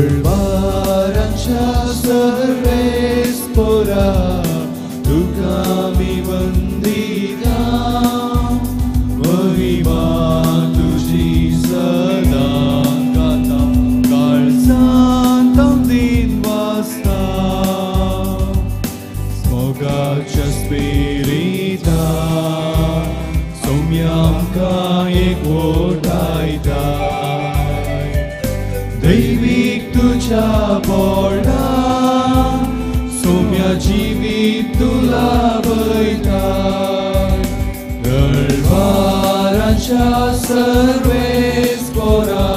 गळवारांच्या सर्वेस पोरा तुका मी वंदिता महिमा तुझी सदा गाता काळजांत दिन वाजता स्मोगाच्या स्पिरिता सौम्य आमकां एकवटायता दैवीक तुझ्या बोर्डां सौम्य जिवीत तुला बयता गळवारांच्या सर्वेस पोरा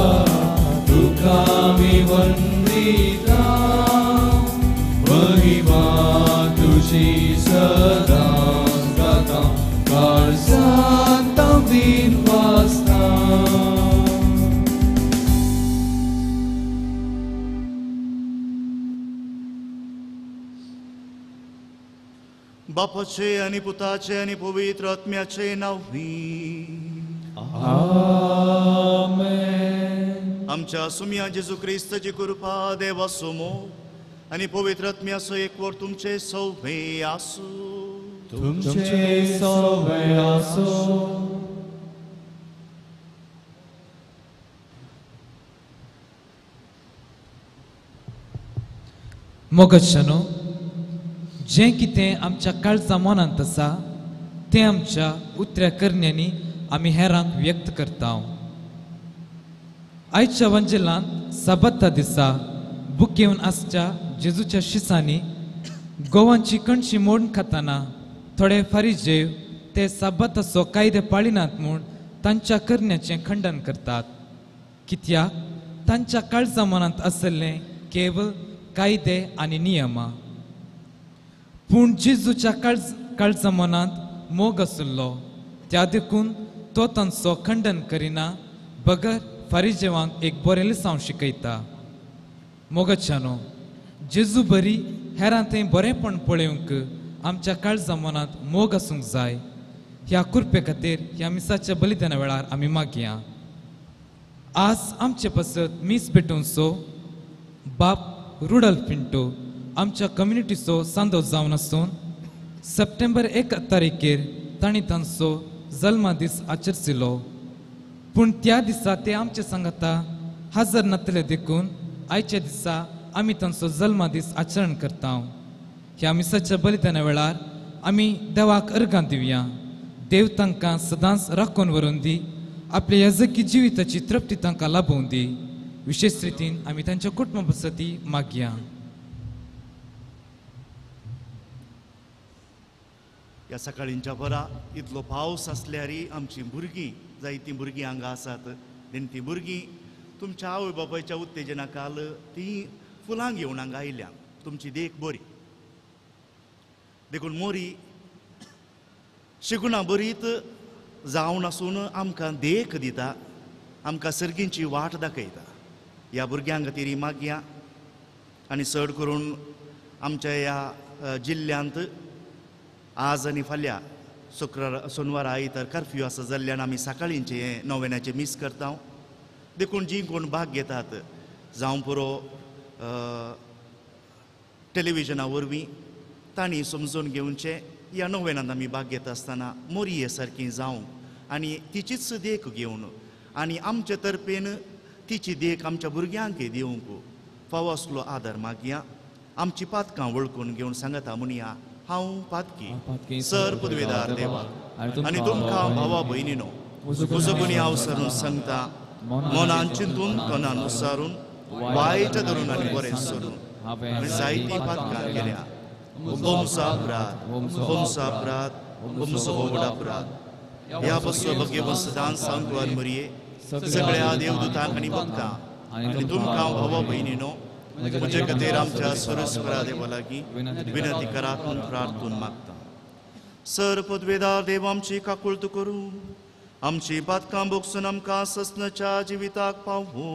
तुका मी वंदिता महिमा तुझी सदा गाता काळजांत दिन वाजता बापाचे आणि पुताचे आणि पवित्र आत्म्याचे नावी आमेन. आमच्या सुम्या जेजू ख्रिस्ताची कृपा देवा समो आणि पवित्र आत्म्याचो एकवट तुमचे सौभे आसू तुमचे सवय आसो मोगशनो जे कितें आमच्या काळजा मनांत आसा तें आमच्या उतऱ्या करण्यांनी आमी हेरांक व्यक्त करता आयच्या वंजलांत साबता दिसा बुकेवन आसच्या जेजूच्या शिसांनी गोवांची कणशी मोडून खाताना थोडे फारिजेव ते साबताचो कायदे पाळिनात म्हूण तांच्या करण्याचें खंडन करतात कित्याक तांच्या काळजा मनांत आसलें केवळ कायदे आनी नियमां पूण जेजूच्या काळजा मनांत मोग आसलो त्या देखून तो तांचो खंडन करिना बगर फारिजेवांक एक बरें लिसांव शिकयता मोगच्यानो जेजू बरी हेरां थंय बरेंपण पळोवंक आमच्या काळजा मनांत मोग आसूंक जाय ह्या कृपे खातीर ह्या मिसाच्या बलिदाना वेळार आमी मागया आज आमचे पसत मीस भेटूनचो बाप रुडल्फ पिंटो आमच्या कम्युनिटीचो सांदो जावन आसून सप्टेंबर 1 तारीखेर तांणी तांचो जल्मा दीस आचरसिलो पूण त्या दिसा ते आमचे सांगाता हजर नातले देखून आयच्या दिसा आमी तांचो जल्मा दीस आचरण करता ह्या मिसाच्या बलिदाना वेळार आमी देवाक अर्गां दिवया देव तांकां सदांच राखून व्हरून दी आपल्या यजकी जिविताची तृप्ती तांकां लाभोवन दी विशेष रितीन आमी तांच्या कुटुंबा सती मागया ह्या सकाळींच्या बरा इतलो पावस आसल्यारय आमची भुरगीं जायतीं भुरगीं हांगा आसात आनी तीं भुरगीं तुमच्या आवय बापायच्या उत्तेजना काल तीं फुलां घेवन हांगा आयल्या तुमची देख बरी देखून मोरी शिगुणां बरीत जावन आसून आमकां देख दिता आमकां सर्गींची वाट दाखयता ह्या भुरग्यां खातीर मागया आनी चड करून आमच्या ह्या जिल्ल्यांत आज आनी फाल्यां सोनवार आयतार कर्फ्यू आसा जाल्ल्यान आमी सकाळींचे हें नोवेनाचें मीस करता देखून जीं कोण भाग घेतात जावं पुरो टेलिव्हिजना वरवीं तांणी समजून घेवचें ह्या नोवेनांत आमी भाग घेता आसतना मोरी हे सारकीं जावं आनी तिचीच देख घेवन आनी आमचे तर्फेन तिची देख आमच्या भुरग्यांक दिवंक फावो आसलो आदार मागया आमची पातकां वळखून घेवन सांगता म्हणया हांव पातकी सर पदवेदार देवा आनी तुमकां भावा भयणीनो उजगुनी हांव सरून सांगता मनान चिंतून तोंडान उसारून वायट धरून आनी बरें सरून हांवें जायतीं पातकां केल्या बोमसा अपराध बोमसा अपराध बोमसो बोबडा अपराध ह्या बसो बगे सदांच सांगवार मरये सगळ्या देवदूतांक आनी भक्तां आनी तुमकां भावा भयणीनो म्हजे खातीर आमच्या सरस्वरा देवा लागीं विनंती करात म्हूण प्रार्थून मागता सर पदवेदार देव आमची काकुळट करूं आमची पातकां भोगसून आमकां ससनाच्या जिविताक पावो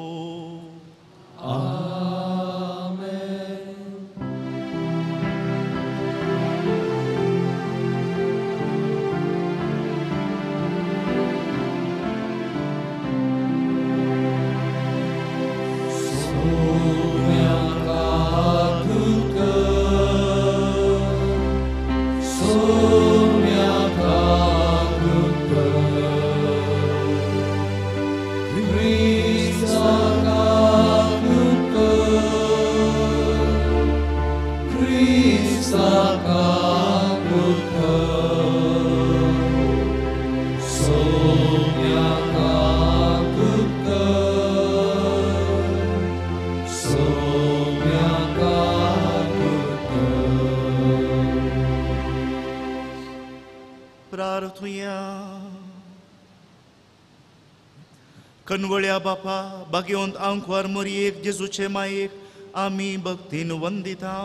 प्रार्थुया. कनवळ्या बापा भाग्यवंत आंकवार मोरयेक जेजूचे मायेक आमी भक्तीन वंदिता.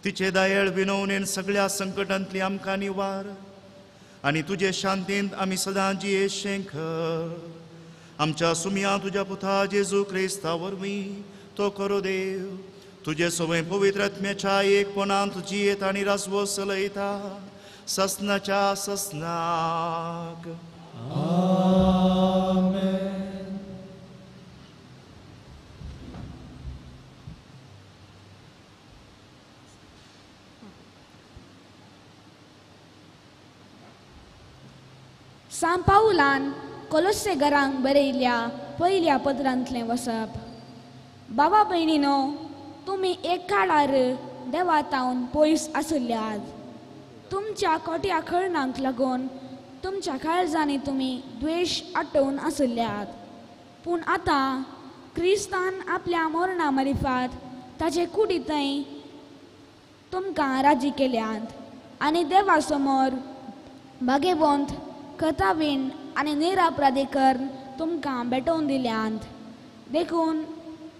तिचे दयाळ विनवणेन सगळ्या संकटांतली आमकां निवार आनी तुजे शांतींत आमी सदां जियेशेंक. आमच्या सुमया तुज्या पुता जेजू क्रिस्ता वरवीं तो करो देव तुजे सवय पवित्र आत्म्याच्या एकपणांत जियेत आनी रासवो चलयता ससनाच्या ससनाक. आमेन. सांत पाऊलान कोलोसे घरांक बरयल्ल्या पयल्या पत्रांतलें वसप. बाबा भयणीनो, तुमी एक काळार देवातावन पयस आसल्यात. तुमच्या कोट्या खळणांक लागून तुमच्या काळजांनी तुमी द्वेश आटोवन आसल्यात. पूण आतां क्रिस्तान आपल्या मरणा मारिफात ताचे कुडी थंय तुमकां राजी केल्यात आनी देवा समोर भाग्यवंत कथावीण आनी निरापराधीकर तुमकां भेटोवन दिल्यात. देखून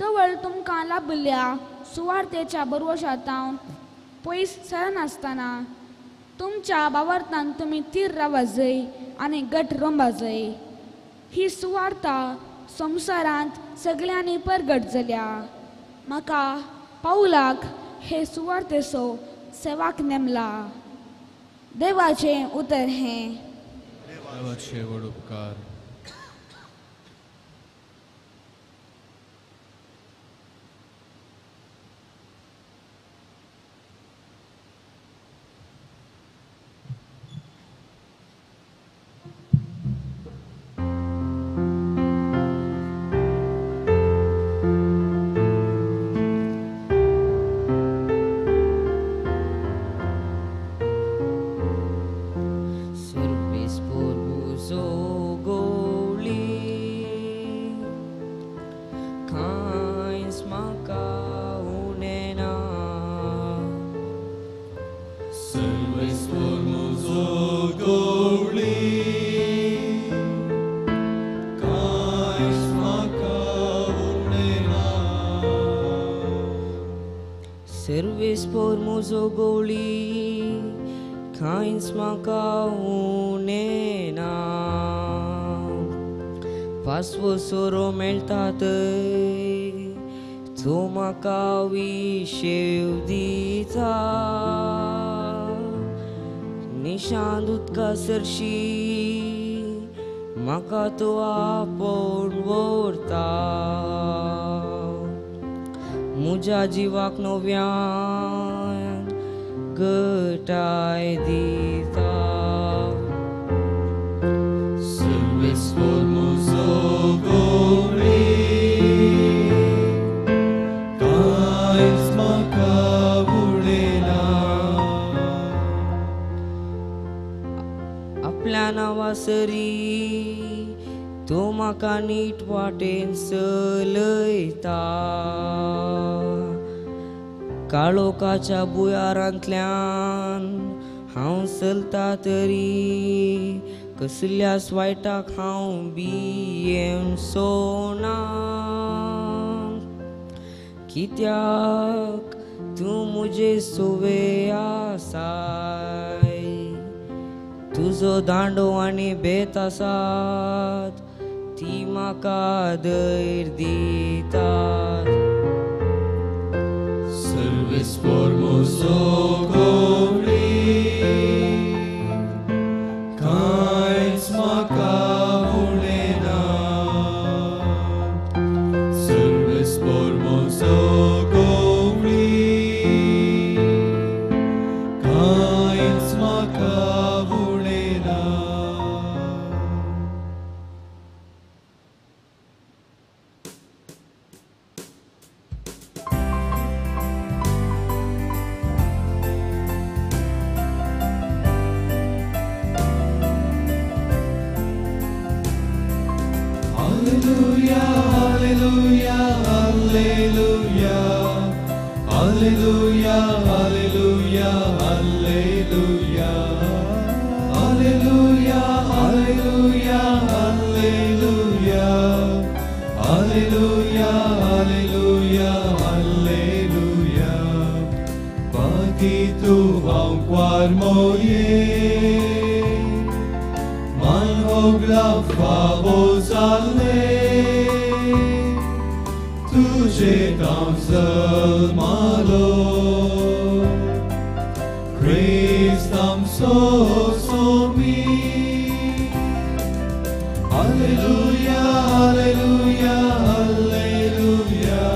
तवळ तुमकां लाभिल्ल्या सुवार्थेच्या भरवशातावन पयस सरनासतना तुमच्या भावार्थान तुमी थीर रावा जाय आनी घट रंबा जाय. ही सुवार्ता संवसारांत सगळ्यांनी परगट जाल्या. म्हाका पाऊलाक हे सुवार्थेचो सेवाक नेमला. देवाचें उतर हें. देवाचे व्हड उपकार. Servis por muzo goli, kains maka unena. Pasvo soro meltate, to maka vishevdita. Nishandut kasarshi, maka to apon vorta. Muja jiwak novian getai dita. Servis por muzo goli, kains maka unena. आपल्या नावासरी तो म्हाका नीट वाटेन चलयता. काळोखाच्या बुयारांतल्यान हांव चलता तरी कसल्याच वायटाक हांव भियेन सोना. कित्याक तूं मुजे सोवे आसाय. तुजो दांडो आनी बेत आसात ती म्हाका धैर्य दितात. Servis por muzo goli, kains maka unena. Servis por muzo goli, kains maka unena. Alleluia, Alleluia, Alleluia, Alleluia, Alleluia, Alleluia, Alleluia, Alleluia, Alleluia, Alleluia. Bagi Tuhan kuat moye, manhogla favosale, तुझे counsel malo, praise them so me. Hallelujah, hallelujah, hallelujah,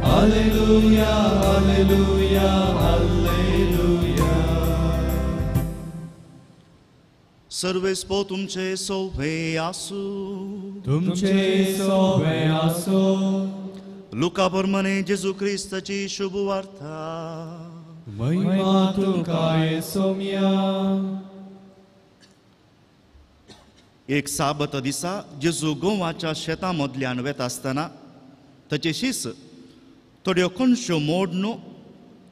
hallelujah, hallelujah, hallelujah. सर्वेस्पो तुमचे सोवे आसू, तुमचे सोवे आसो, Luca प्रमाणे जेजू ख्रिस्ताची शुभ वार्ता. महिमा तुका येसोम्या. एक साबत दिसा जेजू गोवाच्या शेतामदल्यान वेता आसतना ताचे शिस थोड्यो कणश्यो मोड न्हू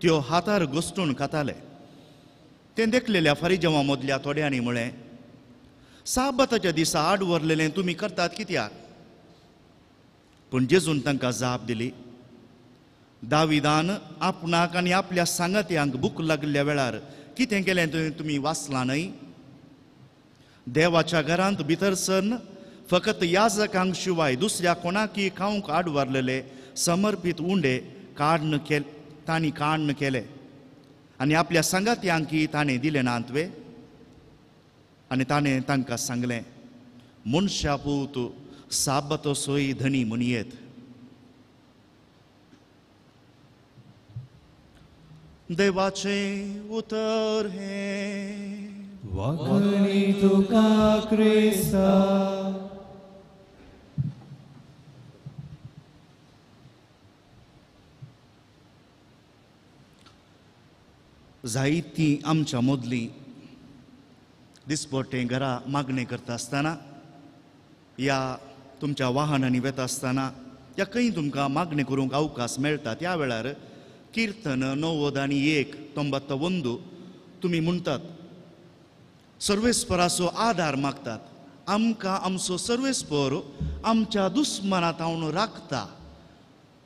त्यो हातार घुसटून खाताले. तें देखलेल्या फरिजांवा मदल्या थोड्यांनी म्हळें, साबताच्या दिसा आड व्हरलेलें तुमी करतात कित्याक? पूण जेजून तांकां जाप दिली, दाविदान आपणाक आनी आपल्या सांगात्यांक भूक लागल्या वेळार कितें केलें तें तुमी वाचलां न्हय? देवाच्या घरांत भितर सरन फकत याजकांक शिवाय दुसऱ्या कोणाकय खावंक आड व्हरलेले समर्पीत उंडे तांणी काडण केले आनी आपल्या सांगात्यांकय ताणें दिले नातवे. आनी ताणें तांकां सांगलें, मनशा पूत साबतो सोय धनी म्हणयेत. देवाचें उतर हें, वाकणी तुका क्रिस्ता. जायतीं आमच्या मदलीं दिसपट्टे घरा मागणें करता आसतना या तुमच्या वाहनांनी वेता आसतना या खंय तुमकां मागणें करूंक अवकाश मेळटा त्या वेळार कीर्तन 91 तुमी म्हणटात. सर्वेस्पराचो आदार मागतात. आमकां आमचो सर्वेस्पर आमच्या दुस्मनांतावन राखता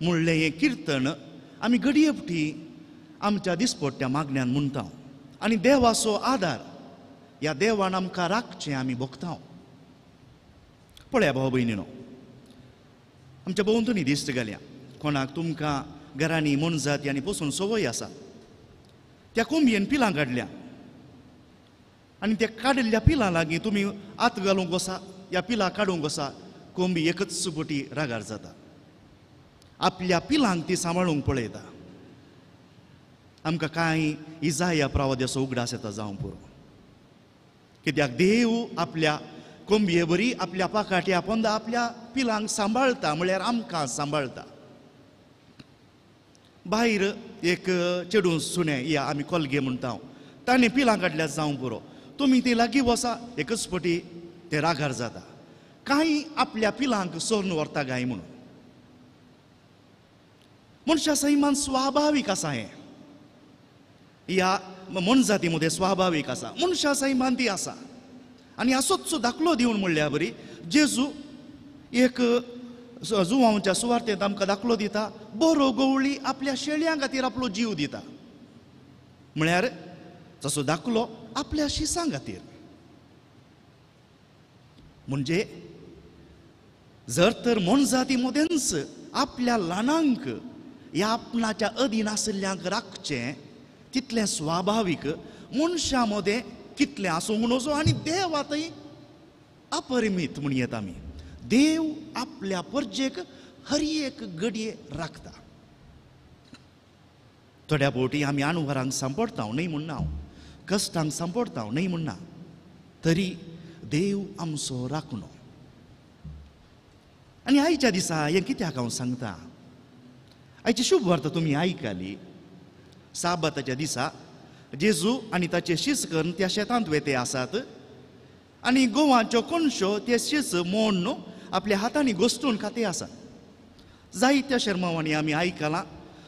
म्हणलें हें कीर्तन आमी घडयेपटी आमच्या दिसपट्ट्या मागण्यांत म्हणटा. आनी देवाचो आदार ह्या देवान आमकां राखचें आमी भोगता. पळया भाव भयणीनो, आमच्या भोंवतणी दिश्ट घालया. कोणाक तुमकां घरांनी मनजाती आनी पसून संवय आसा, त्या कोंबयेन पिलां काडल्या आनी त्या काडिल्ल्या पिलां लागीं तुमी आत घालूंक वसा, ह्या पिलां काडूंक वसा, कोंबी एकच सुपटी रागार जाता. आपल्या पिलांक ती सांबाळूंक पळयता. आमकां कांय इजाया प्रावाद्याचो उगडास येता जावं पुरो. कित्याक देव आपल्या कोंबये बरी आपल्या पाकाट्या पोंदा आपल्या पिलांक सांबाळटा, म्हळ्यार आमकां सांबाळटा. भायर एक चेडूं सुणें या आमी कोलगे म्हणटा, ताणें पिलां काडल्यार जावं पुरो, तुमी ती लागीं वसा, एकच पटी ते रागार जाता. कांय आपल्या पिलांक सोडून व्हरता गाय म्हणून. मनशा सैमान स्वाभावीक आसा हें. ह्या मनजाती मध्ये स्वाभावीक आसा, मनशा सैमान ती आसा. आनी असोच दाखलो दिवन म्हणल्या बरी जेजू एक जुवांच्या सुवार्थेंत आमकां दाखलो दिता, बरो गवळी आपल्या शेळ्यां खातीर आपलो जीव दिता. म्हळ्यार जसो दाखलो आपल्या शिसां खातीर. म्हणजे जर तर मनजाती मदेंच आपल्या ल्हानांक ह्या आपणाच्या अधीन आशिल्ल्यांक राखचें तितलें स्वाभावीक मनशा मदें कितलें आसूंक नजो. आनी देवातय अपरिमीत म्हणयेत आमी. देव आपल्या परजेक हर एक घडये राखता. थोड्या फावटी आमी आनुवरांक सांपडता न्हय म्हणना, कश्टांक सांपडता न्हय म्हणना, तरी देव आमचो राखणो. आनी आयच्या दिसा हें कित्याक हांव सांगता, आयची शुभ वार्ता तुमी आयकली. साबताच्या दिसा जेजू आनी ताचे शिस्कन त्या शेतांत वेते आसात आनी गोवांच्यो कोणश्यो ते शीस मोडून आपल्या हातांनी घोष्टून खाते आसात. जायत्या शर्मावांनी आमी आयकलां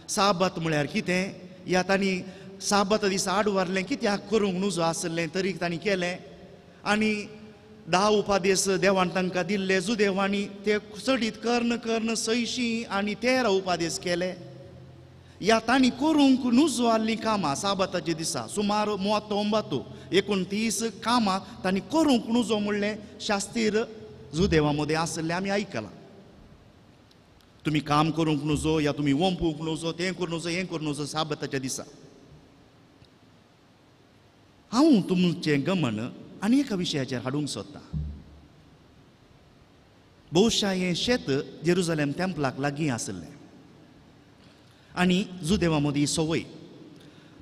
साबत म्हळ्यार कितें, या तांणी साबत दिसा आड व्हरलें कित्याक करूंक न्हू जो आसलें तरी तांणी केलें. आनी 10 उपादेश देवान तांकां दिल्ले, जुदेवांनी ते चडीत कर्ण कर्ण 600 आनी 13 उपादेश केले. या तांणी करूंक न्हू आसलीं कामां साबताच्या दिसा सुमार 29 कामां तांणी करूंक न्हू म्हणलें शास्तीर जुदेवा मदें आसलें आमी आयकलां. तुमी काम करूंक न्हू या तुमी वंपूंक न्हू तें करूं नजो हें करूं नजो साबताच्या दिसा. हांव तुमचें गमन आनी एका विशयाचेर हाडूंक सोदतां. भोवशा हें शेत जेरुजलेम टेंपलाक लागीं आसलें आनी जुदेवा मदीं संवय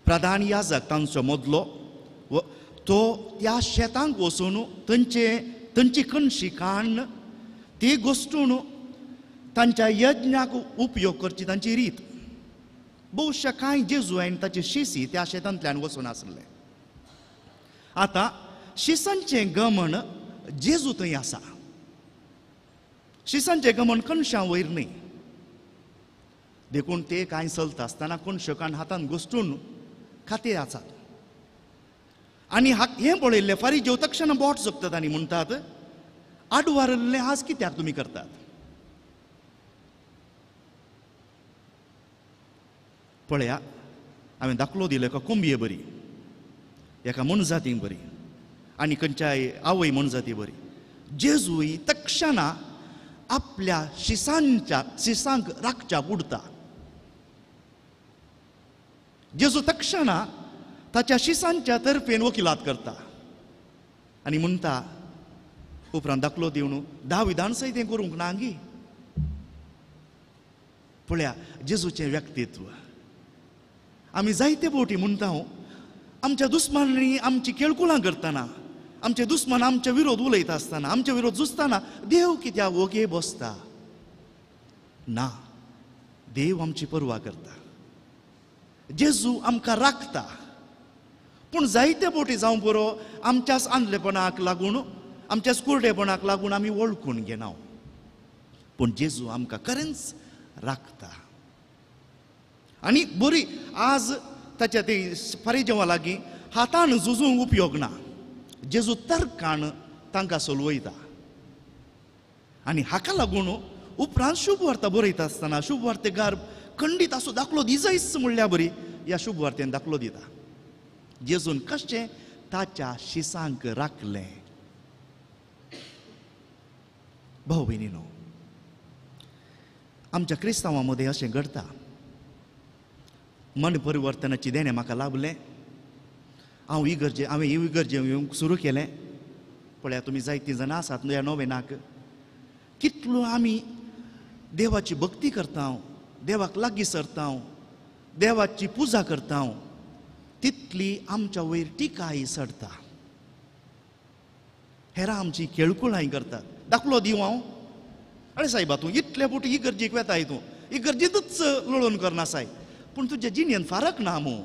प्रधान याजक तांचो मदलो तो त्या शेतांक वचून तांची कणशी काडून ती गोश्टून तांच्या यज्ञाक उपयोग करची तांची रीत. भोवशा कांय जेजू आनी ताचे शिशी त्या शेतांतल्यान वचून आसले. आतां शिसांचें गमन जेजू थंय आसा. शिसांचें गमन कणशां वयर न्ही. देखून ते कांय चलता आसतना कणश्यो काडून हातान घोष्टून खाते आसात. आनी हें पळयल्लें फारीजेव तक्षण बोट जोगतात आनी म्हणटात आडवारल्लें आज कित्याक तुमी करतात. पळया हांवें दाखलो दिलो एका कोंबये बरी, एका मनजातीक बरी आनी खंयच्याय आवय मनजाती बरी. जेजूय तक्षणा आपल्या शिसांक राखच्याक उडता. जेजू तक्षणा ताच्या शिसांच्या तर्फेन वकिलात करता आनी म्हणटा उपरांत दाखलो दिवन दाविदान सयत तें करूंक ना गी. पळया जेजूचें व्यक्तित्व. आमी जायते फावटी म्हणटा आमच्या दुस्मानांनी आमची केळकुलां करतना, आमचे दुस्मान आमच्या विरोध उलयता आसतना, आमच्या विरोध झुजतना देव कित्याक ओगे बसता. ना, देव आमची परवा करता. जेजू आमकां राखता. पूण जायते फावटी जावं बरो आमच्याच आंधळेपणाक लागून, आमच्याच कुर्डेपणाक लागून आमी वळखून घेना. पूण जेजू आमकां खरेंच राखता. आनी बरी आज ताच्या ते फारीजेवा लागीं हातान झुजूंक उपयोग ना. जेजू तर्कान तांकां सोलवयता. आनी हाका लागून उपरांत शुभ वार्ता बरयता आसतना शुभ वार्तेकार खंडीत असो दाखलो दिजयस म्हणल्या बरी ह्या शुभ वार्तेन दाखलो दिता. जेजून कशें ताच्या शिसांक राखलें. भाव भयणीनो, आमच्या क्रिस्तांवां मदें अशें घडटा. मन परिवर्तनाची देणें म्हाका लाभलें. हांवें इगर्जे येवंक सुरू केलें. पळया तुमी जायतीं जाणां आसात ह्या नोवेनाक. कितलो आमी देवाची भक्ती करता, देवाक लागीं सरता, देवाची पुजा करता, तितली आमच्या वयर टिकाय चडटा. हेरां आमची केळकुळांय करतात. दाखलो दिवं हांव. अरे सायबा तूं इतले फावटी इगर्जेक वेताय, तूं इगर्जेतूच लोळोवन करना साय, पूण तुज्या जिणेन फारक ना मू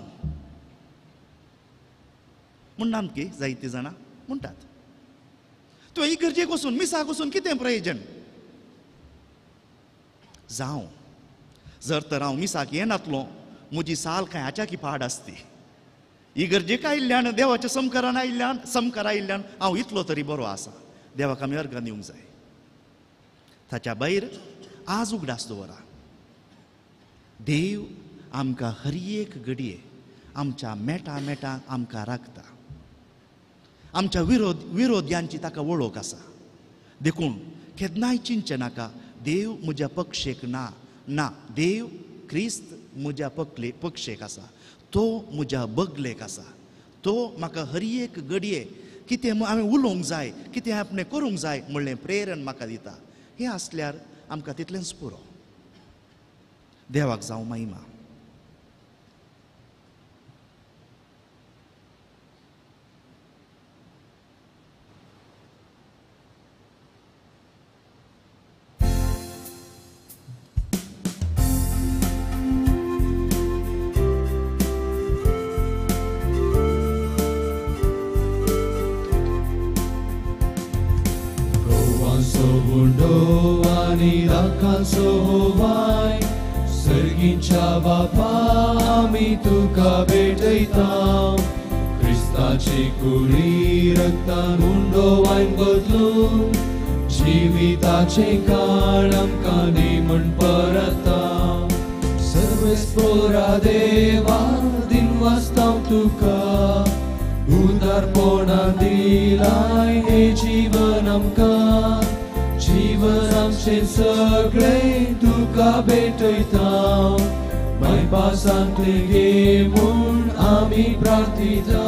म्हणनात की जायतीं जाणां म्हणटात. तुवें इगर्जेक वचून मिसाक वचून कितें प्रयोजन. जावं जर तर हांव मिसाक येनातलो म्हजी साल कांय हाच्या पाड आसती. इगर्जेक आयिल्ल्यान देवाच्या समकार आयिल्ल्यान हांव इतलो तरी बरो आसा. देवाक आमी अर्घ दिवंक जाय. ताच्या भायर आज उगडास दवरा. देव आमकां हर एक घडये आमच्या मेटाक आमकां राखता. आमच्या विरोध्यांची ताका वळख आसा. देखून केन्नाय चिंतचे नाका देव म्हज्या पक्षेक ना. देव क्रिस्त म्हज्या पक्षेक आसा. तो म्हज्या बगलेक आसा. तो म्हाका हर एक घडये कितें हांवें उलोवंक जाय, कितें आपणें करूंक जाय म्हणलें प्रेरण म्हाका दिता. हें आसल्यार आमकां तितलेंच पुरो. देवाक जावं महिमा. Bundo ani rakan sohova सगळींच्या बापा आम्ही तुका भेटयता क्रिस्ताची कुडी रक्तान उंडो वायन बदलून जिविताचे काळ आमकां दी म्हण परता सर्वेस्पोरा देवा दिनवासतांव तुका उदारपणा दिलाय हे जीवन आमकां जीवन आमचे सगळे तुका भेटयता मायपासांतले घे म्हूण आमी प्रार्थिता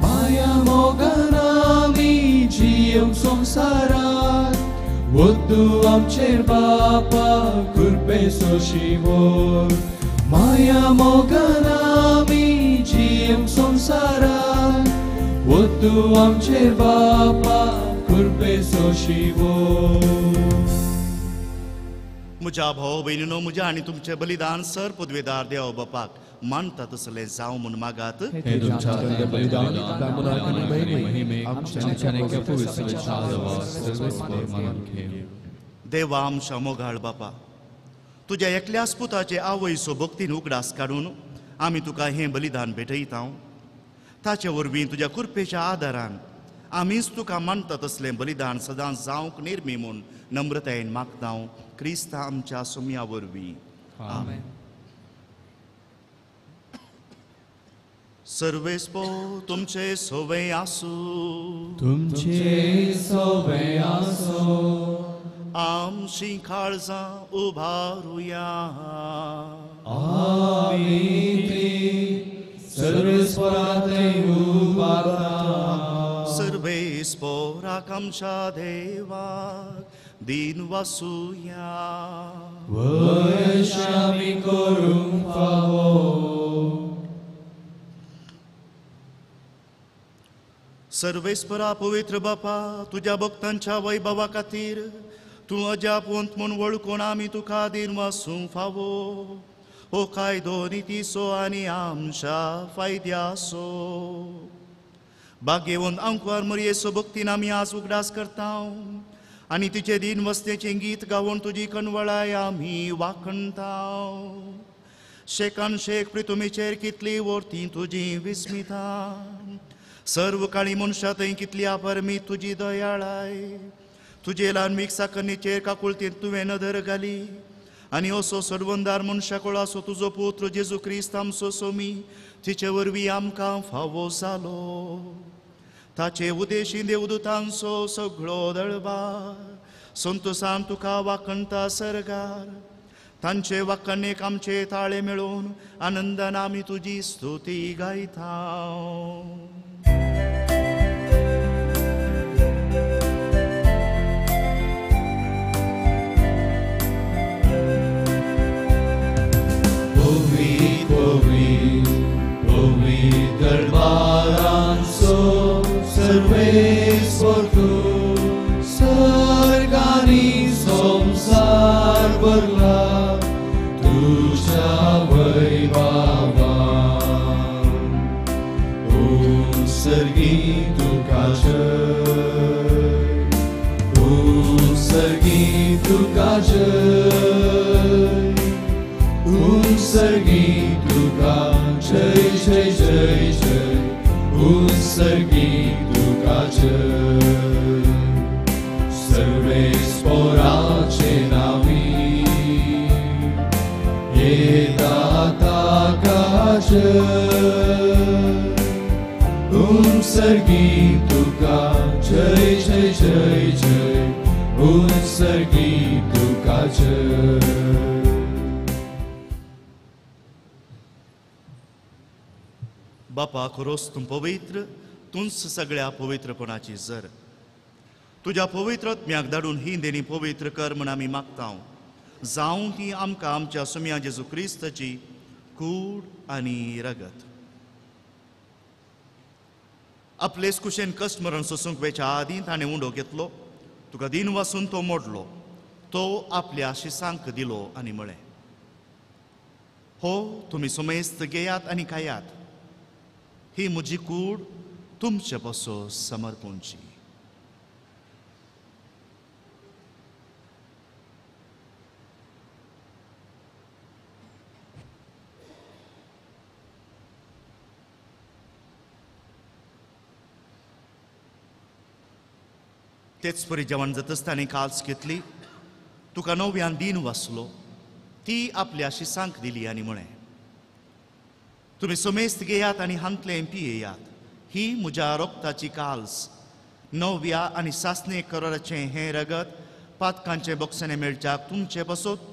माया मोगान आमी जियोंक संवसारांत वद्दू आमचेर बापा कृपेचो शिवोर माया मोगान आमी जियोंक संवसारांत वद्दू आमचेर बापा कृपेचो शिवोर म्हज्या भाव भयणीनो म्हज्या आनी तुमचें बलिदान सर पदवेदार देव बापाक मानता तसलें जावं म्हूण मागात हे तुमच्या बलिदान आनी महिमेक आमच्या नेक्या पवित्र चालवा सर्वेस्पर मानून घेव देवा आमच्या मोगाळ बापा तुज्या एकल्याच पुताचे आवयचो भक्तीन उगडास काडून आमी तुका हें बलिदान भेटयता ताचे वरवीं तुज्या कृपेच्या आदारान आमीच तुका मानता तसलें बलिदान सदांच जावंक निर्मी म्हूण नम्रतायेन मागता क्रिस्ता आमच्या सुम्या वरवीं आमेन. सर्वेस्पो तुमचे सोवे आसूं तुमचे सोवे आसूं आमची काळजां उबारुया सर्वेस्परांतले उबारता सर्वेस्पोराक आमच्या देवाक दिन वासुया वश आमी करूंक फावो सर्वेस्परा पवित्र बापा तुज्या भक्तांच्या वैभवा खातीर तूं अजापवंत म्हूण वळखून आमी तुका दिन वासूंक फावो हो कायदो नितीचो आनी आमच्या फायद्याचो भाग्यवंत आंकवार मरयेचो भक्तीन आमी आज उगडास करता आनी तिचे दिन वस्तेचें गीत गावून तुजी कणवळाय आमी वाखणता शेकान शेक प्रितुमेचेर कितली वर्ती तुजी विस्मिता सर्व काळी मनशां थंय कितली अपरमीत तुजी दयाळाय तुजे ल्हानमीक साकरणेचेर काकुळतेंत तुवें नदर घाली आनी असो सर्वंदार मनशा कोळासो तुजो पुत्र जेजू क्रिस्त आमचो सोमी तिचे वरवीं आमकां फावो जालो ताचे उदेशी देवदूतांचो सगळो दळबार संतोषान तुका वाखणता सरगार तांचे वाखणेक आमचे ताळे मेळोवन आनंदान आमी तुजी स्तुती गायता दरबारांचो सर्वेस्वर तूं सर्गानी संसार भरला तुझ्या वैभवान सर्गी तुका जय सर्गी तुका जय सर्गी तुका जय जय जय जय सर्गी तुका जय सर्वेस्पराचे नावी येता ताका जय सर्गी तुका जय जय जय जय सर्गी तुका जय बापा खरोच तूं पवित्र तूंच सगळ्या पवित्रपणाची जर तुज्या पवित्रत्म्याक धाडून ही देणी पवित्र कर म्हण आमी मागता जावं ती आमकां आमच्या सुम्या जेजू क्रिस्ताची कूड आनी रगत आपलेच कुशेन कश्ट मरण सोसूंक वेच्या आदीं ताणें उंडो घेतलो तुका दिन वासून तो मोडलो तो आपल्या शिसांक दिलो आनी म्हळें हो तुमी सुमेस्त घेयात आनी खायात ही म्हजी कूड तुमचे पासो समर्पूंची तेच परी जेवण जाता आसतना काल्स घेतली तुका नव्यान दिन वाचलो ती आपल्या शिसांक दिली आनी म्हळें तुमी समेस्त घेयात आनी हांतलें पियेयात ही म्हज्या रोगताची काल्स नव्या आनी सासणे कराराचें हें रगत पातकांचे बोक्सांनी मेळच्याक तुमचे पासत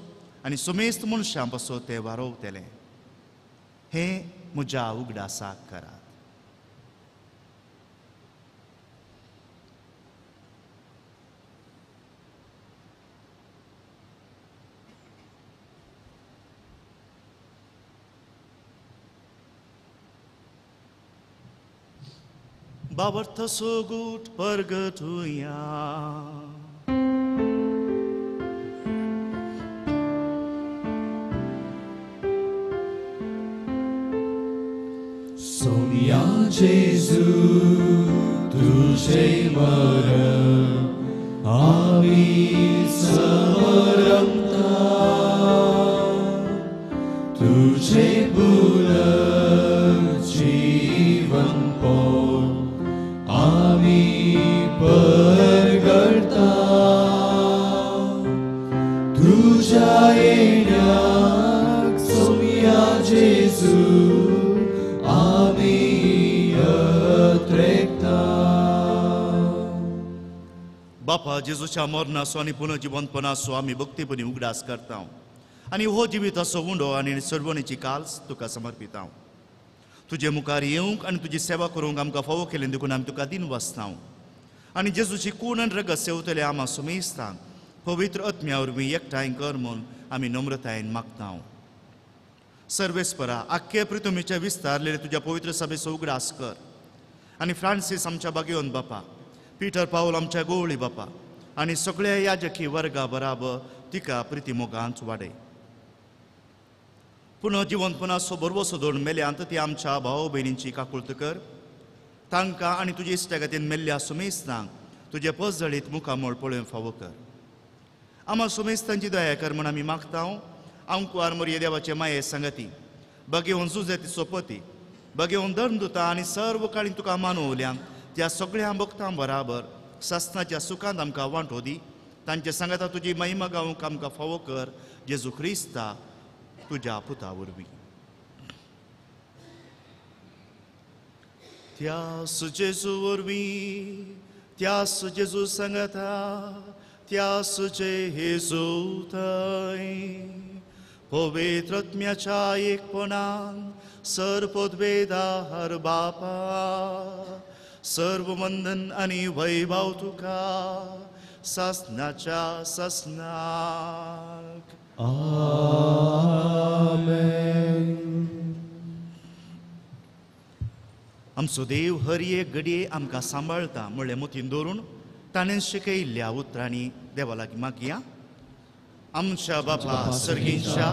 आनी समेस्त मनशां पासत तें वारोवतलें हें म्हज्या उगडासाक करात Babarta sogut pergetuya Somia Jesu तुझे मरण आम्ही समरमता तुझे बुलंद जीवन पोर आम्ही परगडता तुझ्या येण्याक सोम्या जेजू आम्ही यत्रेकता बापा जेजूच्या मरणाचो आनी पुनर्जिवंतपणाचो आमी भक्तीपणी उगडास करता आनी हो जिविताचो उंडो आनी सर्वणीची काल्स तुका समर्पिता तुजे मुखार येवंक आनी तुजी सेवा करूंक आमकां फावो केलें देखून आमी तुका दिन वाचता आनी जेजूची कूण आनी रगत सेवतले आमा सुमेस्तांक पवित्र आत्म्या वरवीं एकठांय कर म्हूण आमी नम्रतायेन मागता सर्वेस्परा आख्खे पृथ्वीच्या विस्तारलेले तुज्या पवित्र सभेचो उगडास कर आनी फ्रांसीस आमच्या बागेवन बापा पीटर पावल आमच्या गोवळी बापा आनी सगळ्या याजकी वर्गा बराबर तिका प्रितीमोगांत वाडय पुनः जिवंतपणाचो बरवो सोदून मेल्यांत ती आमच्या भाव भयणींची काकुळट कर तांकां आनी तुजे इश्टागतीन मेल्ल्या सुमेस्तांक तुजे पसजळीत मुखामोळ पळोवन फावो कर आमा सुमेस्तांची दया कर म्हूण आमी मागता आमकुआर मोरये देवाचे माये संगती बगेवन जुजेतीचो पती बगेवन धर्मदुतां आनी सर्व काळी तुका मानवल्यांक त्या सगळ्या भक्तां बराबर सस्नाच्या सुखांत आमकां वांटो दी तांचे सांगाता तुजी महिमा गावूंक आमकां फावो कर जेजू क्रिस्ता तुज्या पुता वरवीं त्यास जेजू वरवीं त्यास जेजू सांगाता त्यास जे हेजू थंय पवित्र आत्म्याच्या एकपणान सर्वोद्वेदार बापा सर्व वंदन आनी वैभव तुका सस्नाच्या सस्नाक आमचो देव हर एक घडये आमकां सांबाळटा म्हणलें मतीन दवरून ताणें शिकयल्ल्या उतरांनी देवा लागीं मागया आमच्या बापा सर्गीच्या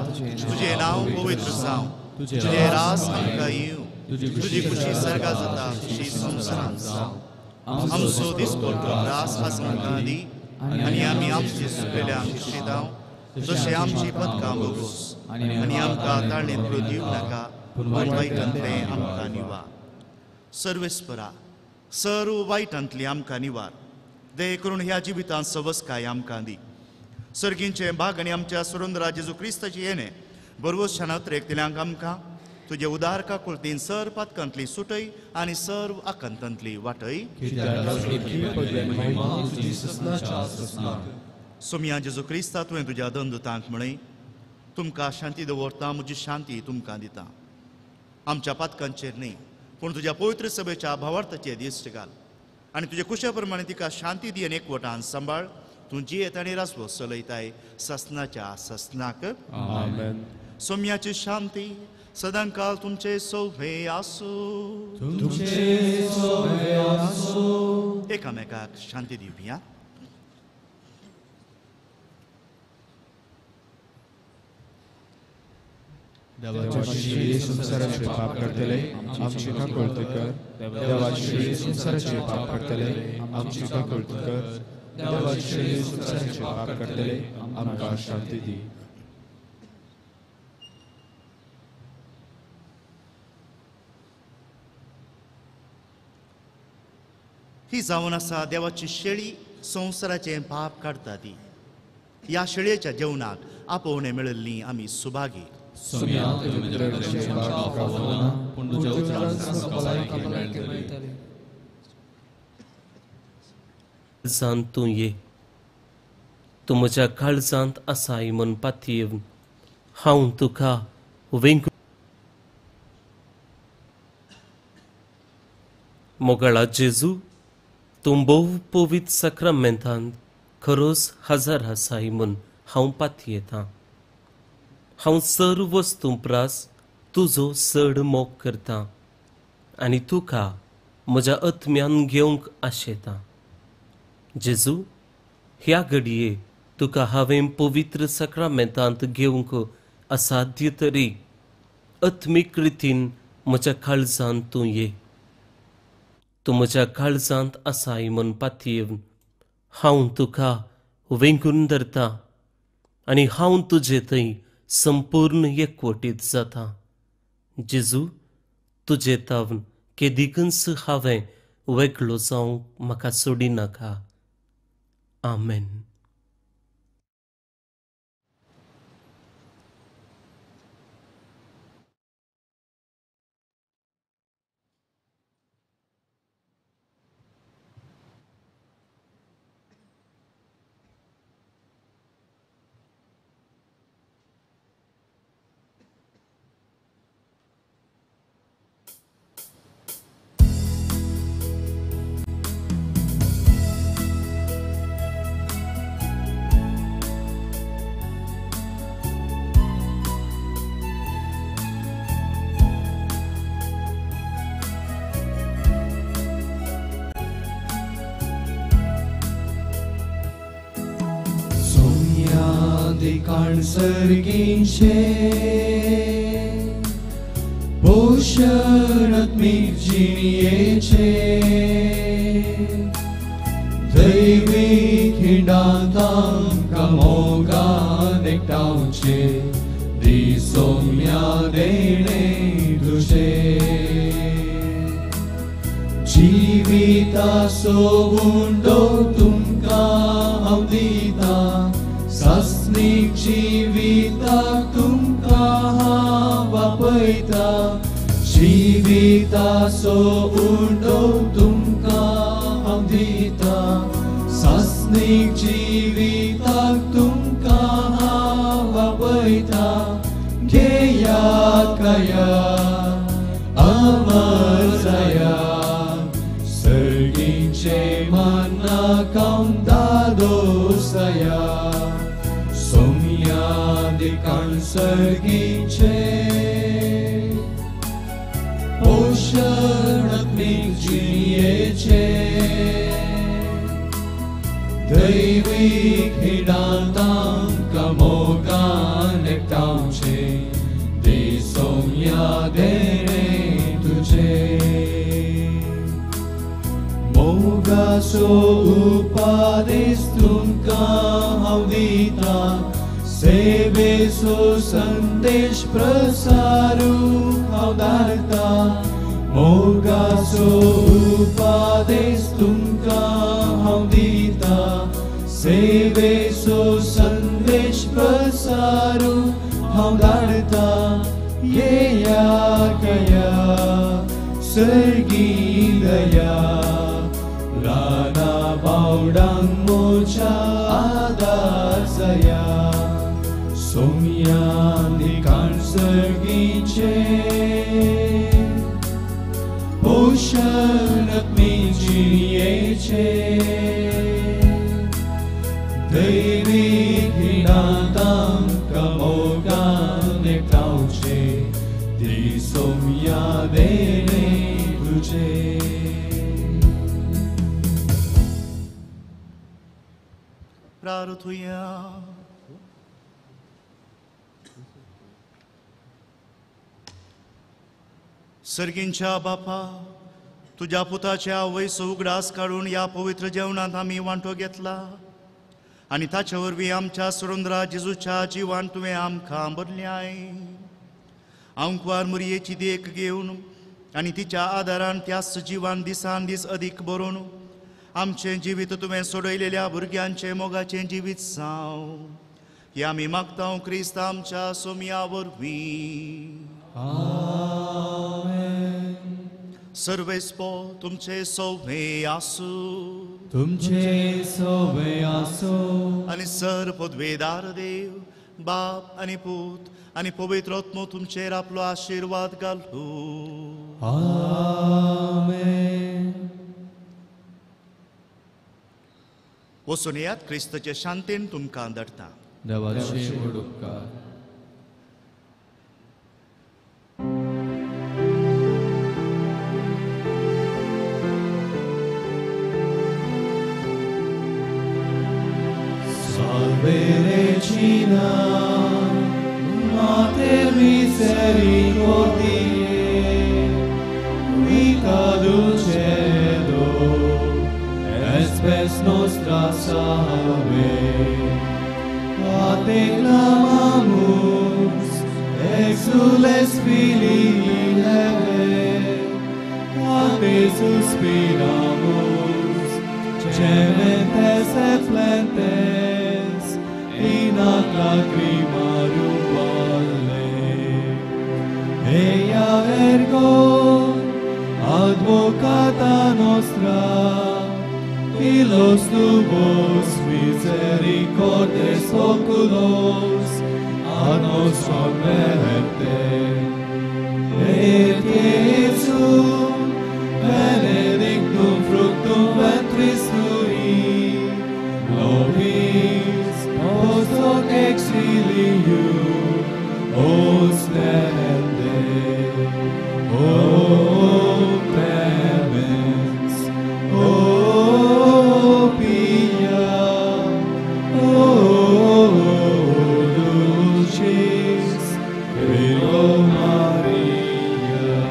तुजें नांव पवित्र जावं तुजें रास आमकां येवं तुजी खुशी सर्गात जाता तशी संवसारांत जावं आमचो दिसपट्टो रास आज आमकां दी आनी आमी आमची चुकलेल्यांक शिक्षितांव जशें आमची पदकां बोगोस आनी आमकां ताळणेंत दिवं नाका पूण वायटांतलें आमकां निवार सर्वेस्परा सर्व वायटांतली आमकां निवार दये करून ह्या जिवितांत सवस्काय आमकां दी सर्गींचे भाग आनी आमच्या सुरंदरा जेजू क्रिस्ताची येणे बरोबर शानात्रेकतल्यांक आमकां तुजे उदार काकुळटीन सर पातकांतली सुटय आनी सर्व आकंतांतली वाटय सोम्या जेजू क्रिस्ता तुवें तुज्या दंदुतांक म्हणय तुमकां शांती दवरता म्हजी शांती तुमकां दिता आमच्या पातकांचेर न्ही पूण तुज्या पवित्र सभेच्या भावार्थाचेर दिश्ट घाल आनी तुजे कुशा प्रमाणे तिका शांती दी आनी एकवटान सांबाळ तूं जियेत आनी रासवो चलयताय सस्नाच्या सस्नाक आमेन सोम्याची शांती सदांकाल तुमचे सोभे आसूं तुमचे सोबे आसूं एकामेकाक शांती दिवया देवाची संसाराचे पाप करतले आमची काकुळट कर देवाची संसाराचे पाप करतले आमची काकुळट कर देवाची संसाराचे पाप करतले आमकां शांती दी ही जावन आसा देवाची शेळी संवसाराचें पाप काडटा ती. ह्या शिळेच्या जेवणाक आपोवणे मेळिल्लीं आमी सुभागी. काळजांत तूं ये, तूं म्हज्या काळजांत आसाय म्हूण पातयेवन हांव तुका वेंग मोगाळा जेजू, तूं भोव पवित्र सक्रामेंतांत खरोच हजर आसाय म्हूण हांव पातयेतां. हांव सर्व वस्तू प्रास तुजो चड मोग करतां आनी तुका म्हज्या आत्म्यान घेवंक आशेतां. जेजू, ह्या घडये तुका हांवें पवित्र सक्रामेंतांत घेवंक असाध्य तरी आत्मीक रितीन म्हज्या काळजांत तूं ये. तूं म्हज्या काळजांत आसाय म्हूण पातयेवन हांव तुका वेंगून धरतां आनी हांव तुजे थंय संपूर्ण एकवटीत जाता. जेजू, तुजे तावन केदीकच हांवें वेगळो जावंक म्हाका सोडी नाका. आमेन. काळसर्गींचे पोषणात्मीक जिणयेचे दैवीक हिंडांत आमकां मोगान एकठांवचे दिसोम्या देणे तुजे. जिविताचो उंडो तुमकां हांव दितां, सासनीक जिविताक तुमकां हांव आपयतां. जिविताचो उंडो तुमकां हांव दितां, सासनीक जिविताक तुमकां हांव आपयतां. घेयात काया अमर जाया, सर्गींचे मानाक हांव दादोसाया. काळसर्गींचे पोषणात्मीक जिणयेचे दैवीक हिंडांत आमकां मोगान एकठांवचे दिसोम्या देणे तुजे. मोगाचो उपादेश तुमकां हांव दितां, सेवेचो संदेश प्रसारूंक हांव धाडटां. मोगाचो उपादेश तुमकां हांव दितां, सेवेचो संदेश प्रसारूंक हांव धाडटां. येया कया सर्गी दया, ल्हाना बावडांक मोच्या आदार जाया. सोम्यांनी काळसर्गींचे पोषणात्मीक जिणयेचे दैवीक हिंडांत आमकां मोगान एकठांवचे दिसोम्या देणे तुजे. प्रार्थुया. सर्गींच्या बापा, तुझ्या पुताच्या वयसो उगडास काडून ह्या पवित्र जेवणांत आमी वांटो घेतला आनी ताचे वरवीं आमच्या सुरुंदरा जेजूच्या जिवान तुवें आमकां बदल्याय. हांव कुंवार मुरयेची देख घेवन आनी तिच्या आदारान त्या जिवान दिसान दीस अदीक बरोवन आमचे जिवीत तुवें सोडयलेल्या भुरग्यांचे मोगाचे जिवीत जावं हे आमी मागता क्रिस्त आमच्या सोमया वरवीं. सर्वेस्पो तुमचे सोवे आसूं तुमचे सोवे आसो आनी सर पदवेदार देव बाप आनी पूत आनी पवित्र आत्मो तुमचेर आपलो आशिर्वाद घालूं. आमेन. वचून येयात क्रिस्ताचे शांतेन तुमकां धाडटा. देवाचे व्हड उपकार. Salve Regina, Mater misericordiae, mica dulcedo, et spes nostra salve. A te clamamus, exules filii leve, a te suspiramus, gementes et flentes, in ad lacrimarum valle. Eia ergo, advocata nostra, illos tuos misericordes oculos ad nos converte. Et Iesum, benedictum fructum ventris tui, nobis post hoc exilium ostende. O clemens, O pia, O dulcis Virgo Maria.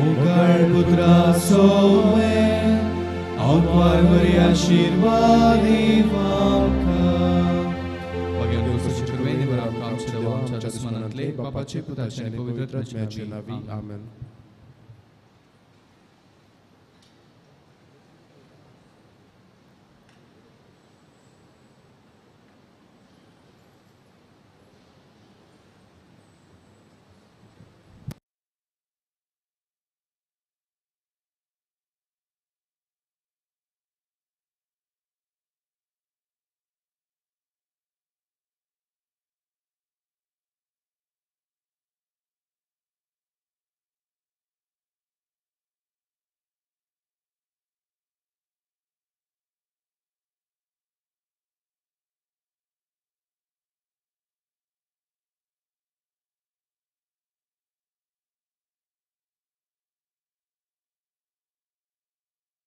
Ocar putra soe, autvar Maria shirvadi vamka. Băgăm Duhul și Cerveni, vă rog, am și de oameni, ce ați mânătle, Papa ce puteți, ne păvădăți, ce navi. Amen.